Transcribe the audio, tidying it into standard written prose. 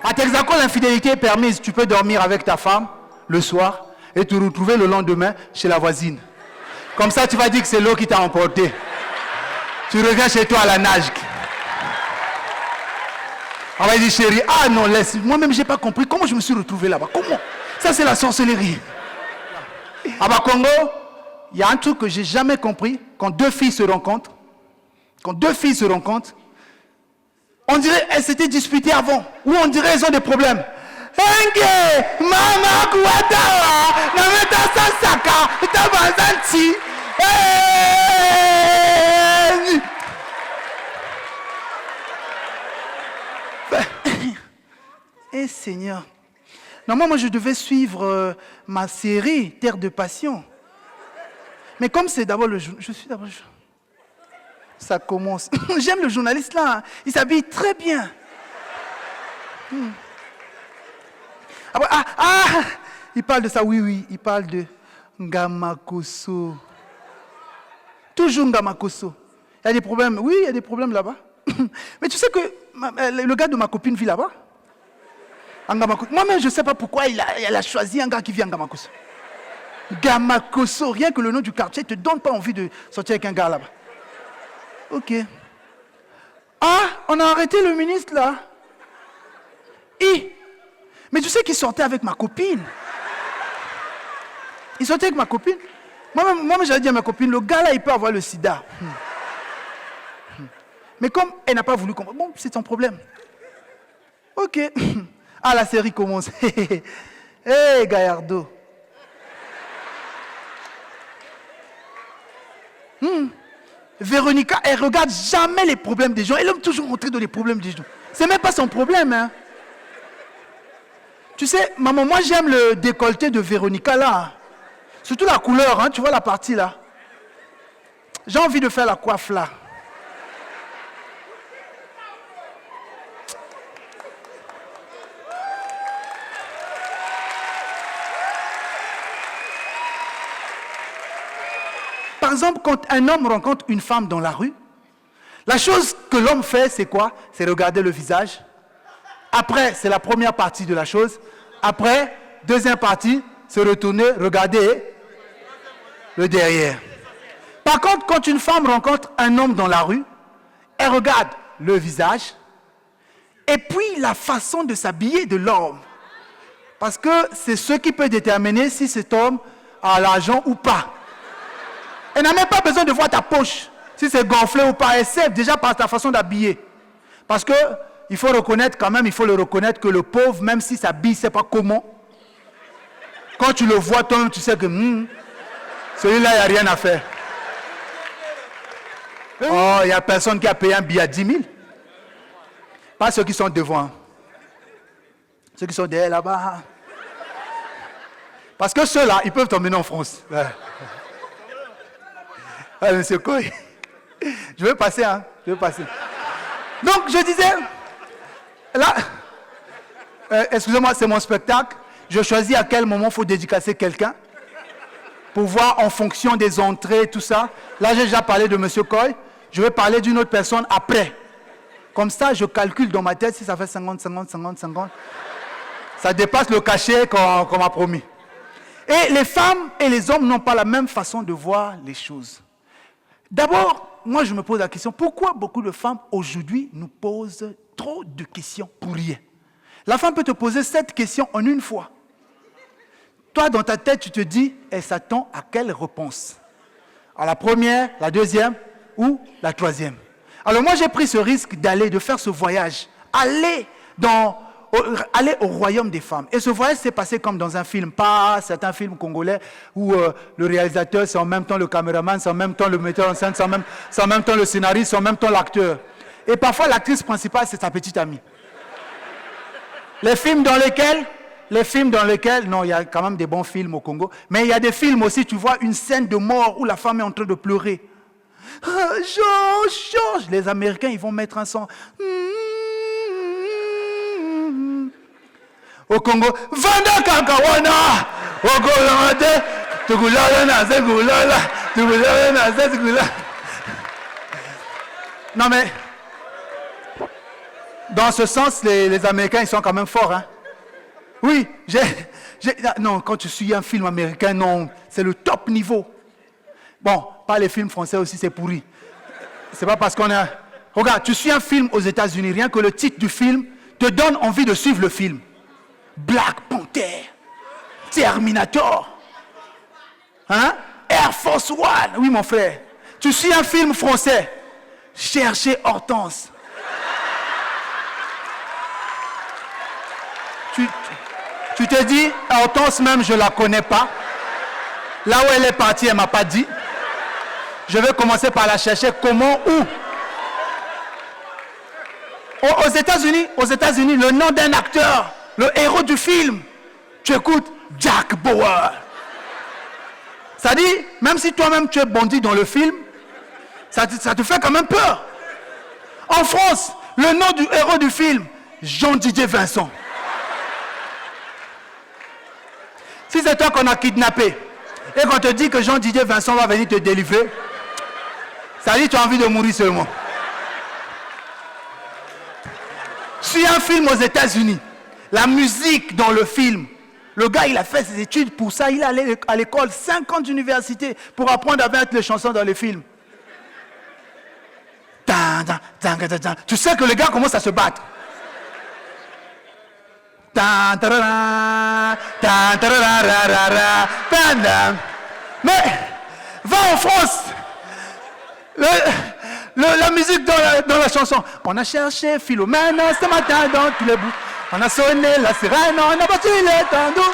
À Texaco, l'infidélité est permise. Tu peux dormir avec ta femme le soir et te retrouver le lendemain chez la voisine. Comme ça, tu vas dire que c'est l'eau qui t'a emporté. Tu reviens chez toi à la nage. On va dire, chérie, ah non, laisse. Moi-même, je n'ai pas compris. Comment je me suis retrouvé là-bas? Comment? Ça, c'est la sorcellerie. À Bakongo, il y a un truc que je n'ai jamais compris. Quand deux filles se rencontrent, on dirait qu'elles s'étaient disputées avant. Ou on dirait qu'elles ont des problèmes. Mama Kuatawa, Nameta Sasaka, Tabazanti. Eh Seigneur. Normalement, moi je devais suivre ma série Terre de Passion. Mais comme c'est d'abord le jour, je suis d'abord. Ça commence. J'aime le journaliste là. Hein. Il s'habille très bien. Il parle de ça, oui. Il parle de Ngamakoso. Toujours Ngamakoso. Il y a des problèmes. Oui, il y a des problèmes là-bas. Mais tu sais que le gars de ma copine vit là-bas. Moi-même, je ne sais pas pourquoi elle a choisi un gars qui vit en Ngamakoso. Ngamakoso, rien que le nom du quartier ne te donne pas envie de sortir avec un gars là-bas. Ok. Ah, on a arrêté le ministre là. Mais tu sais qu'il sortait avec ma copine. Il sortait avec ma copine. Moi-même, j'avais dit à ma copine, le gars là, il peut avoir le sida. Mais comme elle n'a pas voulu comprendre, bon, c'est son problème. Ok. Ah, la série commence. Hey, Gallardo. Véronica, elle regarde jamais les problèmes des gens. Elle aime toujours rentrer dans les problèmes des gens. C'est même pas son problème, hein. Tu sais, maman, moi j'aime le décolleté de Véronica là. Surtout la couleur, hein, tu vois la partie là. J'ai envie de faire la coiffe là. Par exemple, quand un homme rencontre une femme dans la rue, la chose que l'homme fait, c'est quoi? C'est regarder le visage. Après, c'est la première partie de la chose. Après, deuxième partie, se retourner, regarder le derrière. Par contre, quand une femme rencontre un homme dans la rue, elle regarde le visage et puis la façon de s'habiller de l'homme. Parce que c'est ce qui peut déterminer si cet homme a l'argent ou pas. Elle n'a même pas besoin de voir ta poche, si c'est gonflé ou pas. Elle sait déjà par ta façon d'habiller. Parce que il faut reconnaître quand même, il faut le reconnaître que le pauvre, même si s'habille, ne sait pas comment. Quand tu le vois, toi-même, tu sais que celui-là, il n'y a rien à faire. Oh, il n'y a personne qui a payé un billet à 10 000. Pas ceux qui sont devant. Ceux qui sont derrière là-bas. Parce que ceux-là, ils peuvent t'emmener en France. Ah, monsieur Koy, je vais passer, hein. Je vais passer. Donc, je disais, là, excusez-moi, c'est mon spectacle. Je choisis à quel moment il faut dédicacer quelqu'un. Pour voir en fonction des entrées, tout ça. Là, j'ai déjà parlé de monsieur Koy. Je vais parler d'une autre personne après. Comme ça, je calcule dans ma tête si ça fait 50. Ça dépasse le cachet qu'on m'a promis. Et les femmes et les hommes n'ont pas la même façon de voir les choses. D'abord, moi je me pose la question, pourquoi beaucoup de femmes aujourd'hui nous posent trop de questions pour rien? La femme peut te poser 7 questions en une fois. Toi, dans ta tête, tu te dis, elle s'attend à quelle réponse? À la première, la deuxième ou la troisième? Alors moi j'ai pris ce risque de faire ce voyage, aller au royaume des femmes. Et ce voyage s'est passé comme dans un film, pas certains films congolais où le réalisateur, c'est en même temps le caméraman, c'est en même temps le metteur en scène, c'est en même temps le scénariste, c'est en même temps l'acteur. Et parfois l'actrice principale, c'est sa petite amie. Les films dans lesquels, non, il y a quand même des bons films au Congo, mais il y a des films aussi, tu vois, une scène de mort où la femme est en train de pleurer. George, les Américains, ils vont mettre un son. Au Congo, Vanda Kakawana, Ogolande, Tugulala na Zegulala, Tugulala na Zegulala. Non mais, Dans ce sens, les Américains, ils sont quand même forts. Hein? Oui, non, quand tu suis un film américain, non, c'est le top niveau. Bon, pas les films français aussi, c'est pourri. C'est pas parce qu'on a... Regarde, tu suis un film aux États-Unis, rien que le titre du film te donne envie de suivre le film. Black Panther, Terminator, hein? Air Force One. Oui, mon frère. Tu suis un film français, Cherchez Hortense. Tu te dis, Hortense même, je ne la connais pas. Là où elle est partie, elle ne m'a pas dit. Je vais commencer par la chercher. Comment, où? Aux États-Unis, le nom d'un acteur, le héros du film, tu écoutes Jack Bauer. Ça dit, même si toi-même tu es bandit dans le film, ça te fait quand même peur. En France, le nom du héros du film, Jean-Didier Vincent. Si c'est toi qu'on a kidnappé et qu'on te dit que Jean-Didier Vincent va venir te délivrer, ça dit tu as envie de mourir seulement. Sur un film aux États-Unis, la musique dans le film, le gars il a fait ses études pour ça, il est allé à l'école, 5 ans d'université pour apprendre à mettre les chansons dans les films. Tu sais que le gars commence à se battre. Mais va en France. La musique dans la chanson. On a cherché Philomène ce matin dans tous les bouts. On a sonné la sirène, on a battu les tambours.